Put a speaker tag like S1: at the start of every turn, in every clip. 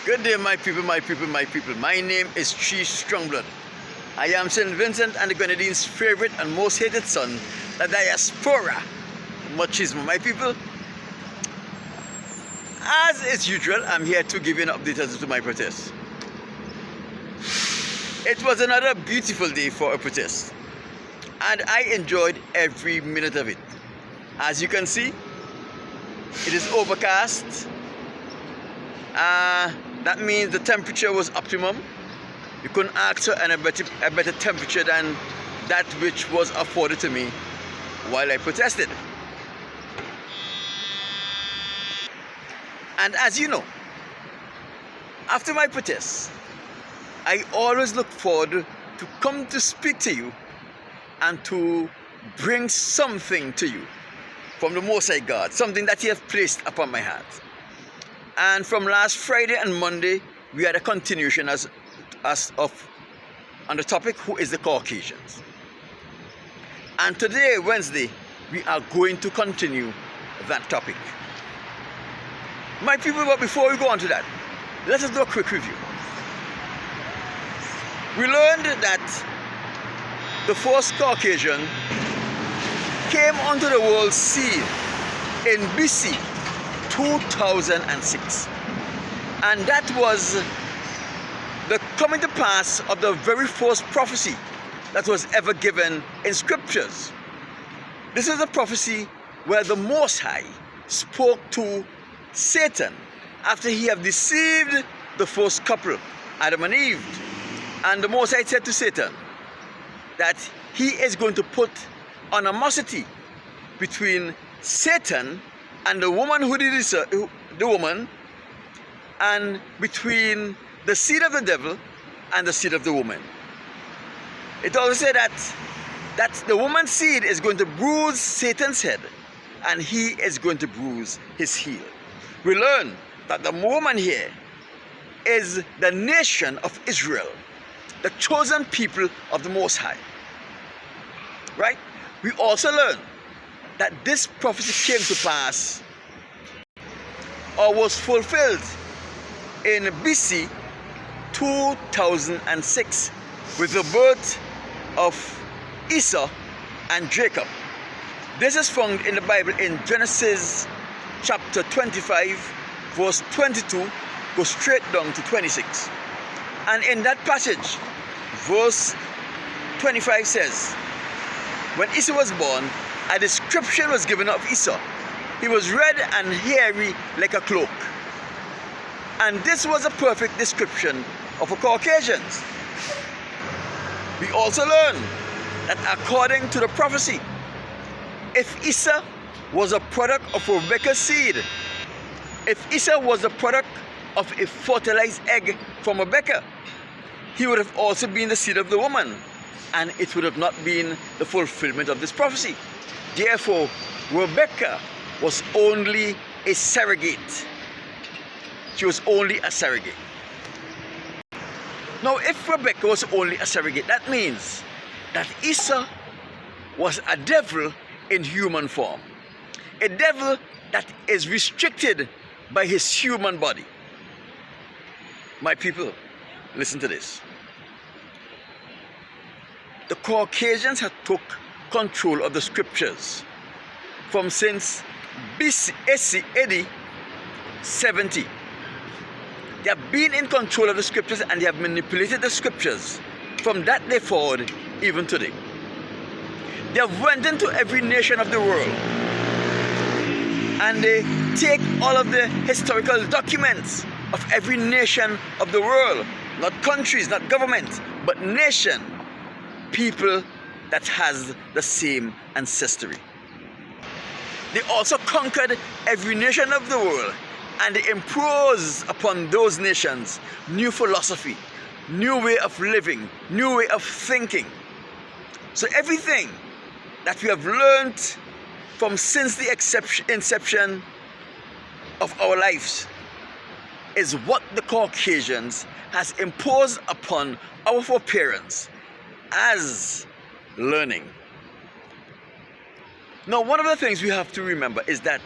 S1: Good day, my people, my people, my people. My name is Chief Strongblood. I am St. Vincent and the Grenadines' favorite and most hated son, the diaspora. Machismo, my people. As is usual, I'm here to give you an update as to my protest. It was another beautiful day for a protest, and I enjoyed every minute of it. As you can see, it is overcast. That means the temperature was optimum. You couldn't ask for a better temperature than that which was afforded to me while I protested. And as you know, after my protest, I always look forward to come to speak to you and to bring something to you from the Most High God, something that He has placed upon my heart. And from last Friday and Monday, we had a continuation on the topic, who is the Caucasians? And today, Wednesday, we are going to continue that topic. My people, but before we go on to that, let us do a quick review. We learned that the first Caucasian came onto the world scene in BC 2006, and that was the coming to pass of the very first prophecy that was ever given in scriptures. This is a prophecy where the Most High spoke to Satan after he had deceived the first couple, Adam and Eve. And the Most High said to Satan that he is going to put animosity between Satan and the woman who did this, the woman, and between the seed of the devil and the seed of the woman. It also said that the woman's seed is going to bruise Satan's head, and he is going to bruise his heel. We learn that the woman here is the nation of Israel, the chosen people of the Most High. Right? We also learn that this prophecy came to pass or was fulfilled in BC 2006 with the birth of Esau and Jacob. This is found in the Bible in Genesis chapter 25, verse 22, go straight down to 26. And in that passage, verse 25 says, when Esau was born, a description was given of Esau. He was red and hairy like a cloak. And this was a perfect description of a Caucasians. We also learn that according to the prophecy, if Esau was a product of Rebekah's seed, if Esau was a product of a fertilized egg from Rebekah, he would have also been the seed of the woman, and it would have not been the fulfillment of this prophecy. Therefore, Rebekah was only a surrogate. She was only a surrogate. Now, if Rebekah was only a surrogate, that means that Esau was a devil in human form. A devil that is restricted by his human body. My people, listen to this. The Caucasians had took control of the scriptures from since BC AD 70. They have been in control of the scriptures, and they have manipulated the scriptures from that day forward, even today. They have went into every nation of the world, and they take all of the historical documents of every nation of the world, not countries, not government, but nation, people that has the same ancestry. They also conquered every nation of the world, and they imposed upon those nations new philosophy, new way of living, new way of thinking. So everything that we have learned from since the inception of our lives is what the Caucasians has imposed upon our foreparents as learning. Now, one of the things we have to remember is that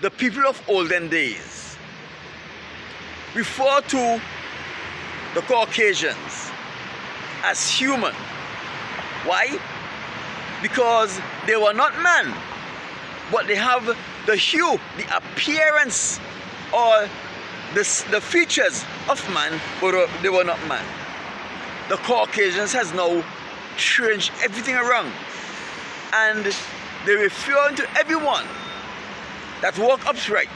S1: the people of olden days refer to the Caucasians as human. Why? Because they were not man, but they have the hue, the appearance, or the features of man, but they were not man. The Caucasians has now changed everything around, and they refer to everyone that walk upright,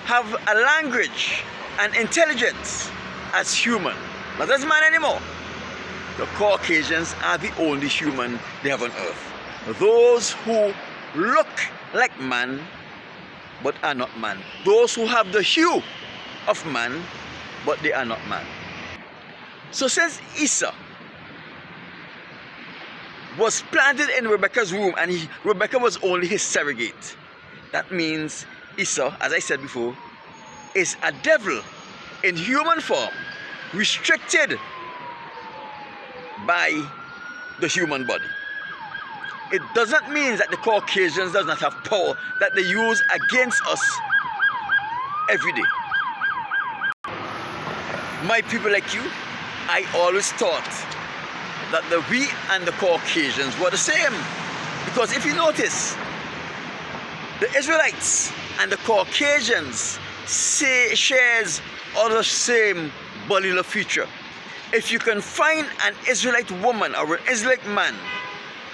S1: have a language and intelligence as human, not as man anymore. The Caucasians are the only human they have on earth. Those who look like man but are not man. Those who have the hue of man but they are not man. So since Esau was planted in Rebekah's womb and Rebekah was only his surrogate, that means Esau, as I said before, is a devil in human form, restricted by the human body. It doesn't mean that the Caucasians does not have power that they use against us every day. My people like you, I always thought that we and the Caucasians were the same. Because if you notice, the Israelites and the Caucasians shares all the same bodily feature. If you can find an Israelite woman or an Israelite man,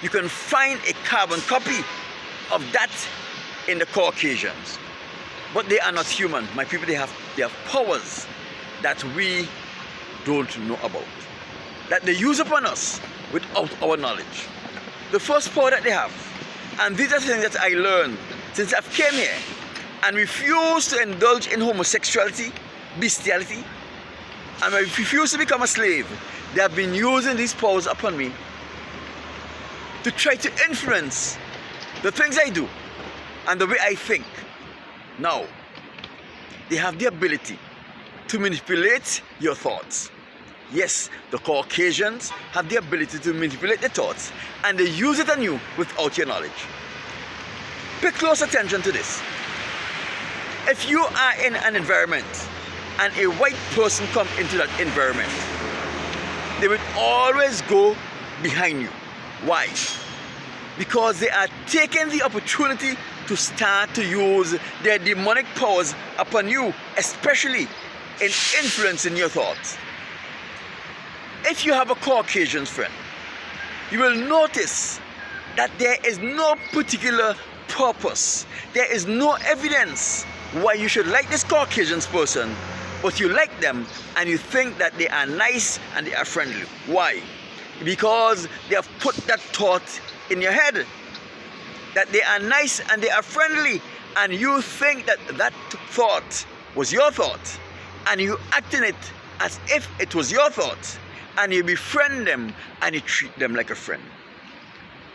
S1: you can find a carbon copy of that in the Caucasians. But they are not human. My people, they have powers that we don't know about, that they use upon us without our knowledge. The first power that they have, and these are things that I learned since I've came here and refused to indulge in homosexuality, bestiality, and I refuse to become a slave. They have been using these powers upon me to try to influence the things I do and the way I think. Now, they have the ability to manipulate your thoughts. Yes, the Caucasians have the ability to manipulate the thoughts, and they use it on you without your knowledge. Pay close attention to this. If you are in an environment and a white person comes into that environment, they will always go behind you. Why? Because they are taking the opportunity to start to use their demonic powers upon you, especially in influencing your thoughts. If you have a Caucasian friend, you will notice that there is no particular purpose, there is no evidence why you should like this Caucasian person, but you like them and you think that they are nice and they are friendly. Why? Because they have put that thought in your head that they are nice and they are friendly, and you think that that thought was your thought, and you act in it as if it was your thought, and you befriend them and you treat them like a friend.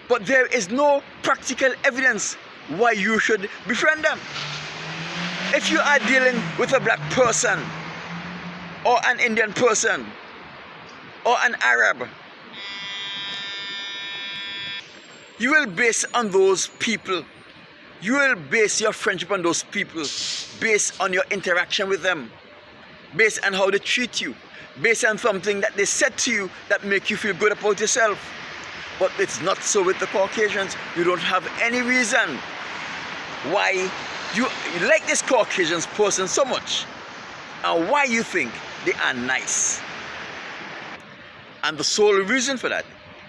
S1: But there is no practical evidence why you should befriend them. If you are dealing with a black person or an Indian person or an Arab, you will base on those people. You will base your friendship on those people based on your interaction with them, based on how they treat you, based on something that they said to you that make you feel good about yourself. But it's not so with the Caucasians. You don't have any reason why you like this Caucasian person so much and why you think they are nice. And the sole reason for that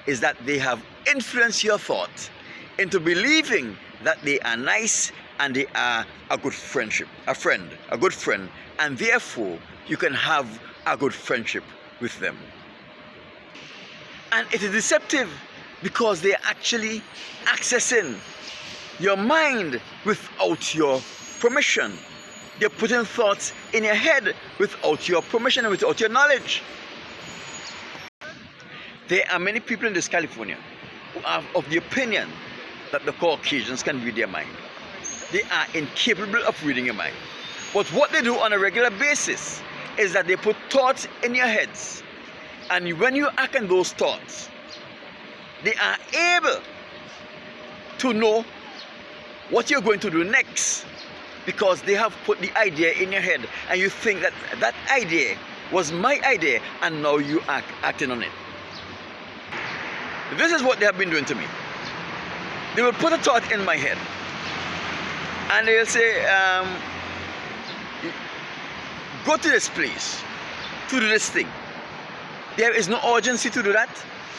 S1: is that they have influenced your thought into believing that they are nice and they are a good a good friend, and therefore you can have a good friendship with them. And it is deceptive because they are actually accessing your mind without your permission. They're putting thoughts in your head without your permission and without your knowledge. There are many people in this California who are of the opinion that the Caucasians can read their mind. They are incapable of reading your mind. But what they do on a regular basis is that they put thoughts in your heads. And when you act on those thoughts, they are able to know what you're going to do next because they have put the idea in your head and you think that that idea was my idea and now you acting on it. This is what they have been doing to me. They will put a thought in my head and they'll say, go to this place to do this thing. There is no urgency to do that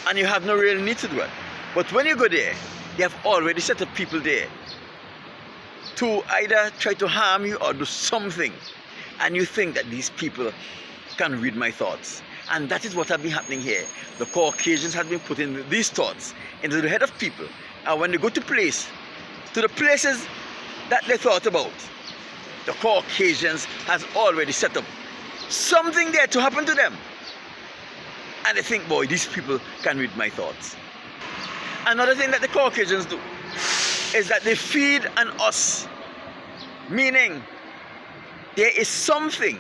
S1: and you have no real need to do it. But when you go there, they have already set up people there to either try to harm you or do something. And you think that these people can read my thoughts. And that is what has been happening here. The Caucasians have been putting these thoughts into the head of people. And when they go to the places that they thought about, the Caucasians has already set up something there to happen to them. And they think, boy, these people can read my thoughts. Another thing that the Caucasians do is that they feed on us. Meaning, there is something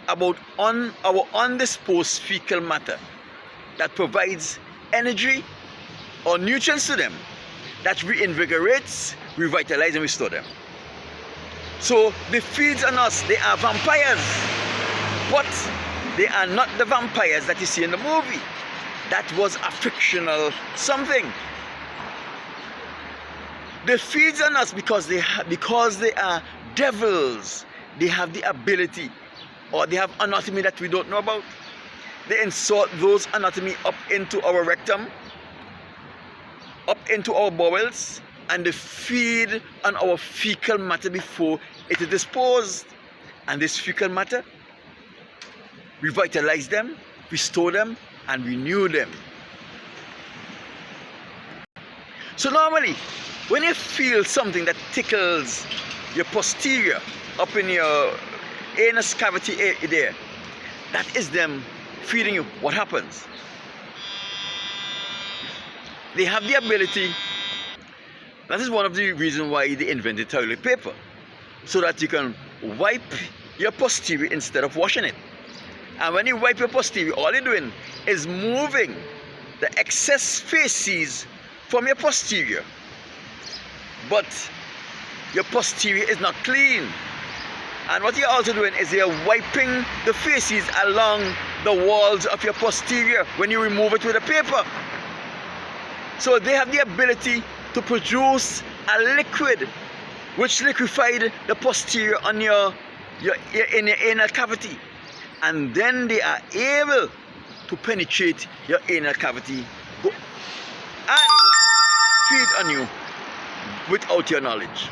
S1: about our undisposed fecal matter that provides energy or nutrients to them that reinvigorates, revitalizes, and restores them. So they feed on us. They are vampires, but they are not the vampires that you see in the movie. That was a fictional something. They feed on us because they are devils. They have the ability, or they have anatomy that we don't know about. They insert those anatomy up into our rectum, up into our bowels, and they feed on our fecal matter before it is disposed. And this fecal matter revitalize them, restore them, and renew them. So normally, when you feel something that tickles your posterior up in your anus cavity there, that is them feeding you. What happens? They have the ability. That is one of the reasons why they invented toilet paper, so that you can wipe your posterior instead of washing it. And when you wipe your posterior, all you're doing is moving the excess feces from your posterior. But your posterior is not clean. And what you're also doing is you're wiping the feces along the walls of your posterior when you remove it with a paper. So they have the ability to produce a liquid which liquefied the posterior on your anal cavity. And then they are able to penetrate your anal cavity and feed on you without your knowledge.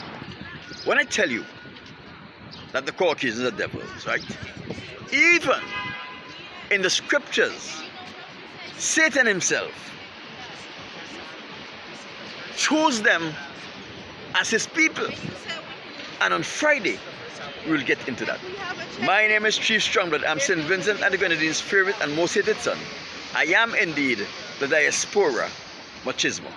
S1: When I tell you that the Caucasians are devils, right? Even in the scriptures, Satan himself chose them as his people. And on Friday, we will get into that. My name is Chief Strongblood. I'm St. Vincent and the Grenadines' favorite and most hated son. I am indeed the diaspora machismo.